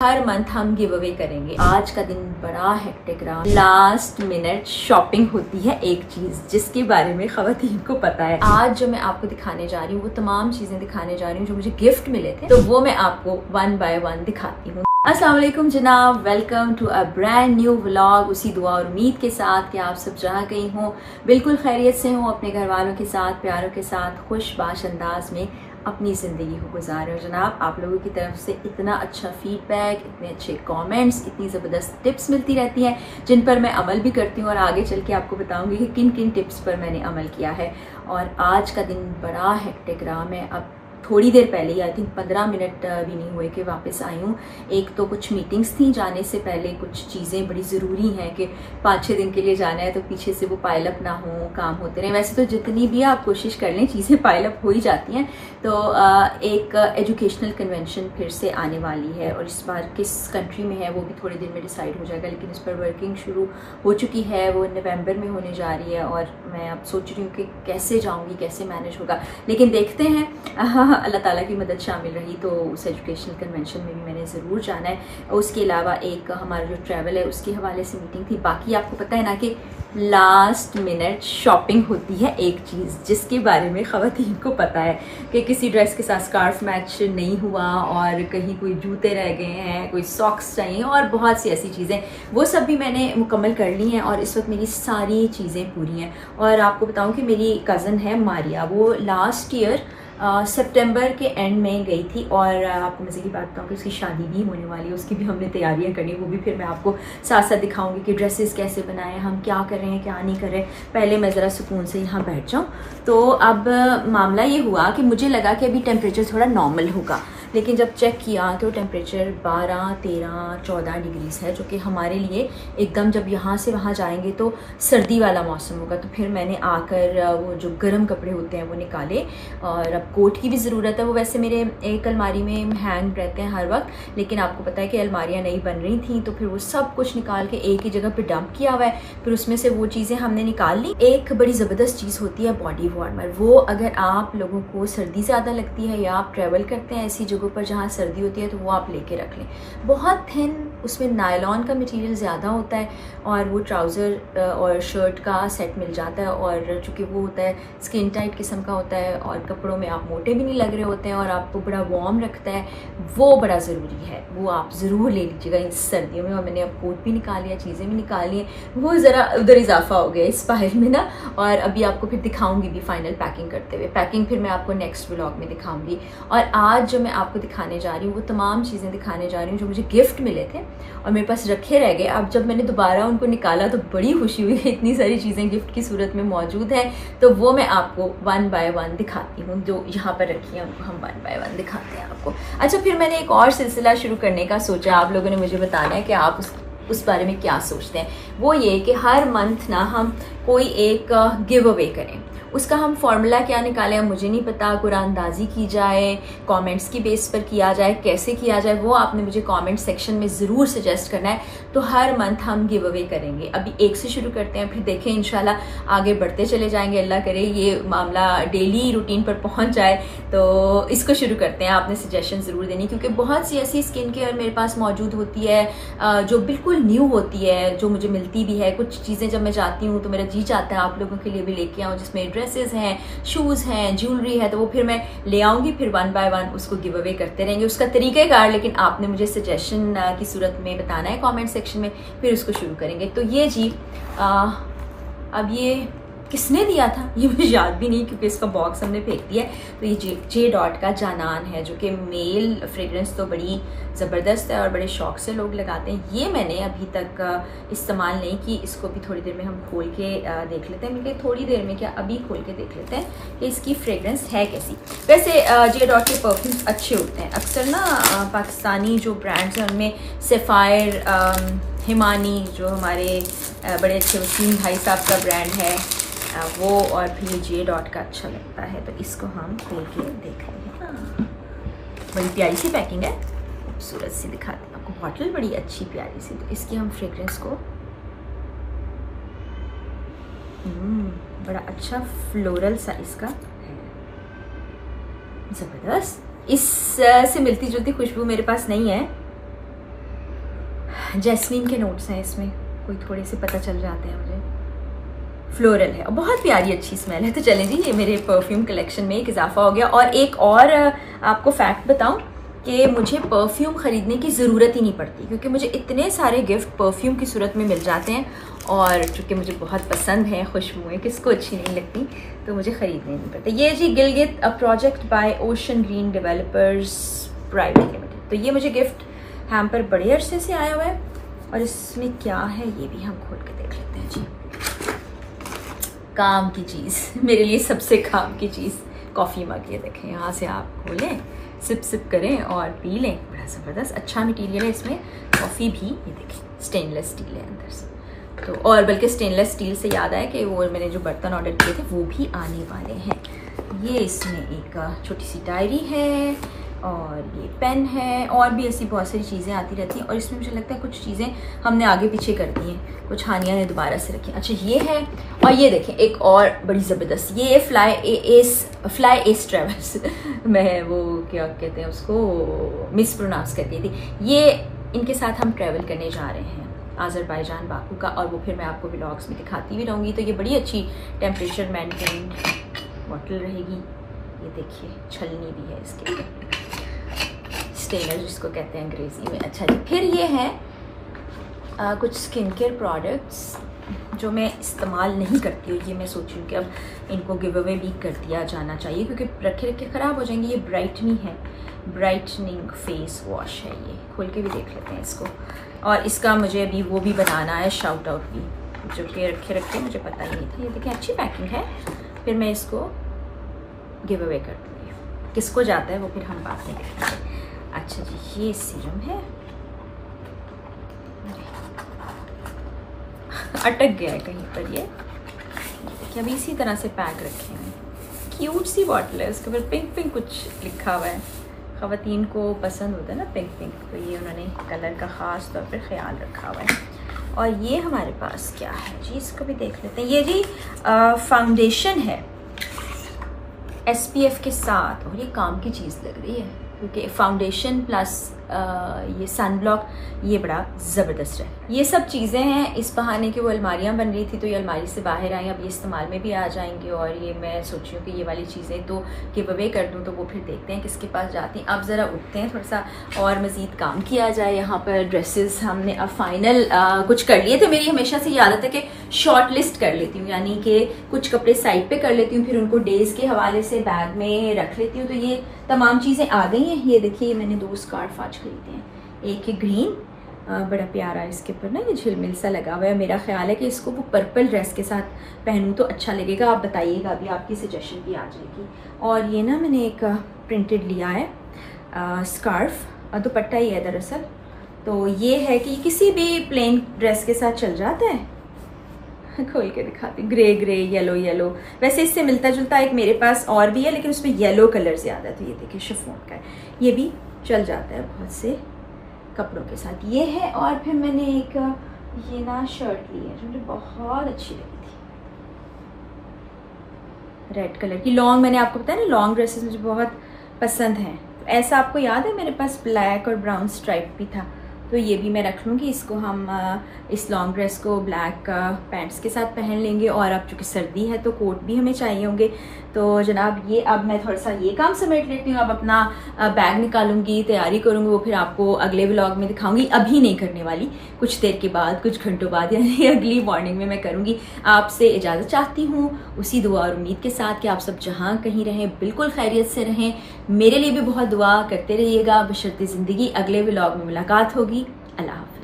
हर month हम give away करेंगे। आज का दिन बड़ा हेक्टिक रहा। लास्ट मिनट शॉपिंग होती है एक चीज जिसके बारे में खवातीन को पता है। आज जो मैं आपको दिखाने जा रही हूँ वो तमाम चीजें दिखाने जा रही हूँ जो मुझे गिफ्ट मिले थे, तो वो मैं आपको वन बाय वन दिखाती हूँ। अस्सलाम वालेकुम जनाब, welcome to a brand new vlog. उसी दुआ और उम्मीद के साथ कि आप सब जहाँ कहीं हो बिल्कुल खैरियत से हो, अपने घर वालों के साथ, प्यारों के साथ खुशबाश अंदाज में अपनी ज़िंदगी को गुजार रहे हो। जनाब, आप लोगों की तरफ से इतना अच्छा फीडबैक, इतने अच्छे कमेंट्स, इतनी ज़बरदस्त टिप्स मिलती रहती हैं जिन पर मैं अमल भी करती हूँ और आगे चल के आपको बताऊँगी कि किन किन टिप्स पर मैंने अमल किया है। और आज का दिन बड़ा हेक्टिक रहा। मैं अब थोड़ी देर पहले ही, आई थिंक 15 मिनट भी नहीं हुए कि वापस आई हूँ। एक तो कुछ मीटिंग्स थी, जाने से पहले कुछ चीज़ें बड़ी ज़रूरी हैं कि 5-6 दिन के लिए जाना है तो पीछे से वो पाइलअप ना हो, काम होते रहें। वैसे तो जितनी भी आप कोशिश कर लें चीज़ें पाइलअप हो ही जाती हैं। तो एक एजुकेशनल कन्वेंशन फिर से आने वाली है और इस बार किस कंट्री में है वो भी थोड़े दिन में डिसाइड हो जाएगा, लेकिन इस पर वर्किंग शुरू हो चुकी है। वो नवंबर में होने जा रही है और मैं अब सोच रही हूँ कि कैसे जाऊँगी, कैसे मैनेज होगा, लेकिन देखते हैं। अल्लाह ताला की मदद शामिल रही तो उस एजुकेशनल कन्वेंशन में भी मैंने ज़रूर जाना है। उसके अलावा एक हमारा जो ट्रैवल है उसके हवाले से मीटिंग थी। बाकी आपको पता है ना कि लास्ट मिनट शॉपिंग होती है एक चीज़ जिसके बारे में खवातीन को पता है कि किसी ड्रेस के साथ स्कार्फ मैच नहीं हुआ और कहीं कोई जूते रह गए हैं, कोई सॉक्स चाहिए और बहुत सी ऐसी चीज़ें, वो सब भी मैंने मुकम्मल कर ली हैं और इस वक्त मेरी सारी चीज़ें पूरी हैं। और आपको बताऊं कि मेरी कज़न है मारिया, वो लास्ट ईयर सितंबर के एंड में गई थी और आपको मज़े की बात बताऊँ कि उसकी शादी भी होने वाली है, उसकी भी हमने तैयारियां करनी, वो भी फिर मैं आपको साथ साथ दिखाऊंगी कि ड्रेसेस कैसे बनाए, हम क्या कर रहे हैं, क्या नहीं कर रहे। पहले मैं ज़रा सुकून से यहाँ बैठ जाऊँ। तो अब मामला ये हुआ कि मुझे लगा कि अभी टेम्परेचर थोड़ा नॉर्मल होगा, लेकिन जब चेक किया तो टेम्परेचर 12, 13, 14 डिग्रीज़ है, जो कि हमारे लिए एकदम, जब यहाँ से वहाँ जाएंगे तो सर्दी वाला मौसम होगा। तो फिर मैंने आकर वो जो गर्म कपड़े होते हैं वो निकाले और अब कोट की भी ज़रूरत है। वो वैसे मेरे एक अलमारी में हैंग रहते हैं हर वक्त, लेकिन आपको पता है कि अलमारियाँ नई बन रही थी तो फिर वो सब कुछ निकाल के एक ही जगह पर डंप किया हुआ है। फिर उसमें से वो चीज़ें हमने निकाल ली। एक बड़ी ज़बरदस्त चीज़ होती है बॉडी वार्मर। वो अगर आप लोगों को सर्दी ज़्यादा लगती है या आप ट्रैवल करते हैं ऐसी जगहों पर जहाँ सर्दी होती है तो वो आप लेके रख लें। बहुत थिन, उसमें नायलॉन का मटेरियल ज़्यादा होता है और वो ट्राउज़र और शर्ट का सेट मिल जाता है और चूँकि वो होता है स्किन टाइट किस्म का होता है और कपड़ों में आप मोटे भी नहीं लग रहे होते हैं और आपको बड़ा वार्म रखता है, वो बड़ा ज़रूरी है। वो आप ज़रूर ले लीजिएगा इन सर्दियों में। और मैंने अब कोट भी निकाल लिया, चीज़ें भी निकाल ली हैं। वो ज़रा उधर इजाफा हो गया इस फाइल में ना, और अभी आपको फिर दिखाऊँगी भी फाइनल पैकिंग करते हुए। पैकिंग फिर मैं आपको नेक्स्ट व्लॉग में दिखाऊँगी। और आज जो मैं आपको दिखाने जा रही हूँ वो तमाम चीज़ें दिखाने जा रही हूँ जो मुझे गिफ्ट मिले थे और मेरे पास रखे रह गए। अब जब मैंने दोबारा उनको निकाला तो बड़ी खुशी हुई, इतनी सारी चीज़ें गिफ्ट की सूरत में मौजूद हैं। तो वो मैं आपको वन बाय वन दिखाती हूँ, जो यहाँ पर रखी है उनको हम वन बाय वन दिखाते हैं आपको। अच्छा, फिर मैंने एक और सिलसिला शुरू करने का सोचा। आप लोगों ने मुझे बताना है कि आप उस बारे में क्या सोचते हैं। वो ये कि हर मंथ ना हम कोई एक गिव अवे करें। उसका हम फार्मूला क्या निकालें मुझे नहीं पता। कुरानदाजी की जाए, कमेंट्स की बेस पर किया जाए, कैसे किया जाए वो आपने मुझे कमेंट सेक्शन में ज़रूर सजेस्ट करना है। तो हर मंथ हम गिव अवे करेंगे। अभी एक से शुरू करते हैं, फिर देखें इंशाल्लाह आगे बढ़ते चले जाएंगे। अल्लाह करे ये मामला डेली रूटीन पर पहुंच जाए। तो इसको शुरू करते हैं। आपने सजेशन ज़रूर देनी, क्योंकि बहुत सी ऐसी स्किन केयर मेरे पास मौजूद होती है जो बिल्कुल न्यू होती है, जो मुझे मिलती भी है। कुछ चीज़ें जब मैं जाती हूँ तो मेरा जी चाहता है आप लोगों के लिए भी लेके आऊँ, जिसमें ड्रेसेस हैं, शूज़ हैं, ज्वेलरी है, तो वो फिर मैं ले आऊँगी। फिर वन बाय वन उसको गिव अवे करते रहेंगे। उसका तरीक़ेकार लेकिन आपने मुझे सजेशन की सूरत में बताना है कमेंट सेक्शन में, फिर उसको शुरू करेंगे। तो ये जी अब ये किसने दिया था ये मुझे याद भी नहीं, क्योंकि इसका बॉक्स हमने फेंक दिया है। तो ये जे डॉट का जानान है, जो कि मेल फ्रेग्रेंस तो बड़ी ज़बरदस्त है और बड़े शौक से लोग लगाते हैं। ये मैंने अभी तक इस्तेमाल नहीं की। इसको भी थोड़ी देर में हम खोल के देख लेते हैं। मिलके थोड़ी देर में क्या, अभी खोल के देख लेते हैं कि इसकी फ्रेग्रेंस है कैसी। वैसे जे डॉट के परफ्यूम्स अच्छे होते हैं। अक्सर ना पाकिस्तानी जो ब्रांड्स हैं उनमें सफ़ायर, हिमानी जो हमारे बड़े अच्छे वसीम भाई साहब का ब्रांड है वो, और फिर जे डॉट का अच्छा लगता है। तो इसको हम खोल के देख रहे हैं। बड़ी प्यारी सी पैकिंग है, खूबसूरत सी दिखाती हूँ आपको। बॉटल बड़ी अच्छी प्यारी सी। तो इसकी हम फ्रेग्रेंस को बड़ा अच्छा फ्लोरल सा इसका है, ज़बरदस्त। इससे मिलती जुलती खुशबू मेरे पास नहीं है, जैस्मीन के नोट्स हैं इसमें, कोई थोड़े से पता चल जाते हैं मुझे। फ्लोरल है और बहुत प्यारी अच्छी स्मेल है। तो चलें जी, ये मेरे परफ्यूम कलेक्शन में एक इजाफा हो गया। और एक और आपको फैक्ट बताऊं कि मुझे परफ्यूम ख़रीदने की ज़रूरत ही नहीं पड़ती, क्योंकि मुझे इतने सारे गिफ्ट परफ्यूम की सूरत में मिल जाते हैं, और चूँकि मुझे बहुत पसंद है खुशबुएँ, किसको अच्छी नहीं लगती, तो मुझे ख़रीदने नहीं पड़ता। ये जी Gilgit, a project by Ocean Green Developers Private Limited. तो ये मुझे गिफ्ट हैम्पर बड़े अरसे से आया हुआ है, और इसमें क्या है ये भी हम खोल के देख लेते हैं जी। काम की चीज़, मेरे लिए सबसे काम की चीज़ कॉफ़ी मग। ये देखें, यहाँ से आप खोलें, सिप सिप करें और पी लें। बड़ा ज़बरदस्त अच्छा मटेरियल है इसमें। कॉफ़ी भी ये देखें स्टेनलेस स्टील है अंदर से, तो और बल्कि स्टेनलेस स्टील से याद आया कि वो मैंने जो बर्तन ऑर्डर किए थे वो भी आने वाले हैं। ये इसमें एक छोटी सी डायरी है, और ये पेन है, और भी ऐसी बहुत सारी चीज़ें आती रहती हैं। और इसमें मुझे लगता है कुछ चीज़ें हमने आगे पीछे कर दी हैं, कुछ हानिया ने दोबारा से रखी। अच्छा ये है, और ये देखें एक और बड़ी ज़बरदस्त, ये फ्लाई एस ट्रेवल्स मैं वो क्या कहते हैं उसको मिस प्रोनाउंस करती थी। ये इनके साथ हम ट्रैवल करने जा रहे हैं आज़रबाईजान बाकू का, और वो फिर मैं आपको व्लॉग्स में दिखाती भी रहूँगी। तो ये बड़ी अच्छी टेम्परेचर मेंटेन बॉटल रहेगी। ये देखिए छलनी भी है इसके ऊपर, स्टेनर जिसको कहते हैं अंग्रेज़ी में। अच्छा जी, फिर ये है कुछ स्किन केयर प्रोडक्ट्स जो मैं इस्तेमाल नहीं करती हूँ। ये मैं सोच रही हूँ कि अब इनको गिव अवे भी कर दिया जाना चाहिए, क्योंकि रखे रखे ख़राब हो जाएंगे। ये ब्राइटनिंग है, ब्राइटनिंग फेस वॉश है। ये खोल के भी देख लेते हैं इसको। और इसका मुझे अभी वो भी बनाना है शाउट आउट भी, जो कि रखे रखे मुझे पता ही नहीं था। ये देखिए अच्छी पैकिंग है। फिर मैं इसको गिव अवे कर दूँगी, किसको जाता है वो फिर हम बात नहीं करेंगे। अच्छा जी, ये सीरम है, अटक गया है कहीं पर। ये देखिए अभी इसी तरह से पैक रखे हैं। क्यूट सी बॉटल है, उसके ऊपर पिंक पिंक कुछ लिखा हुआ है। ख़वातीन को पसंद होता है ना पिंक पिंक, तो ये उन्होंने कलर का ख़ास तौर पर ख्याल रखा हुआ है। और ये हमारे पास क्या है जी, इसको भी देख लेते हैं। ये जी फाउंडेशन है SPF के साथ, और ये काम की चीज़ लग रही है, क्योंकि फाउंडेशन प्लस ये सन ब्लॉक ये बड़ा ज़बरदस्त है। ये सब चीज़ें हैं। इस बहाने की वो अलमारियाँ बन रही थी, तो ये अलमारी से बाहर आई, अब ये इस्तेमाल में भी आ जाएंगे। और ये मैं सोच रही हूँ कि ये वाली चीज़ें तो गिव अवे कर दूँ, तो वो फिर देखते हैं किसके पास जाती हैं। अब ज़रा उठते हैं, थोड़ा सा और मज़ीद काम किया जाए। यहाँ पर ड्रेसेस हमने अब फाइनल कुछ कर लिए थे। मेरी हमेशा से ये आदत है कि शॉर्ट लिस्ट कर लेती हूँ, यानी कि कुछ कपड़े साइड पे कर लेती हूँ, फिर उनको डेज़ के हवाले से बैग में रख लेती हूँ। तो ये तमाम चीज़ें आ गई हैं। ये देखिए मैंने 2 स्कार्फ आज खरीदे हैं। एक है ग्रीन, बड़ा प्यारा, इसके ऊपर ना ये झिलमिल सा लगा हुआ है। मेरा ख्याल है कि इसको वो पर्पल ड्रेस के साथ पहनूँ तो अच्छा लगेगा। आप बताइएगा, अभी आपकी सजेशन भी आ जाएगी। और ये ना मैंने एक प्रिंटेड लिया है स्कार्फ, दुपट्टा ही है दरअसल। तो ये है कि किसी भी प्लेन ड्रेस के साथ चल जाता है। खोल के दिखाती हूँ। ग्रे ग्रे, येलो येलो, वैसे इससे मिलता जुलता एक मेरे पास और भी है, लेकिन उसमें येलो कलर ज़्यादा। तो ये देखिए शिफॉन का है, ये भी चल जाता है बहुत से कपड़ों के साथ। ये है। और फिर मैंने एक ये ना शर्ट ली है जो मुझे बहुत अच्छी लगी थी, रेड कलर की लॉन्ग। मैंने आपको बताया ना लॉन्ग ड्रेसेस मुझे बहुत पसंद हैं। तो ऐसा आपको याद है मेरे पास ब्लैक और ब्राउन स्ट्राइप भी था, तो ये भी मैं रख लूँगी। इसको हम इस लॉन्ग ड्रेस को ब्लैक पैंट्स के साथ पहन लेंगे। और अब चूँकि सर्दी है तो कोट भी हमें चाहिए होंगे। तो जनाब ये अब मैं थोड़ा सा ये काम समेट लेती हूँ। अब अपना बैग निकालूंगी, तैयारी करूँगी, वो फिर आपको अगले व्लॉग में दिखाऊंगी। अभी नहीं करने वाली, कुछ देर के बाद, कुछ घंटों बाद, यानी अगली मॉर्निंग में मैं करूँगी। आपसे इजाज़त चाहती हूँ उसी दुआ और उम्मीद के साथ कि आप सब जहाँ कहीं रहें बिल्कुल खैरियत से रहें। मेरे लिए भी बहुत दुआ करते रहिएगा। बशर्ते ज़िंदगी। अगले व्लॉग में मुलाकात होगी। अल्लाह हाफ़िज़।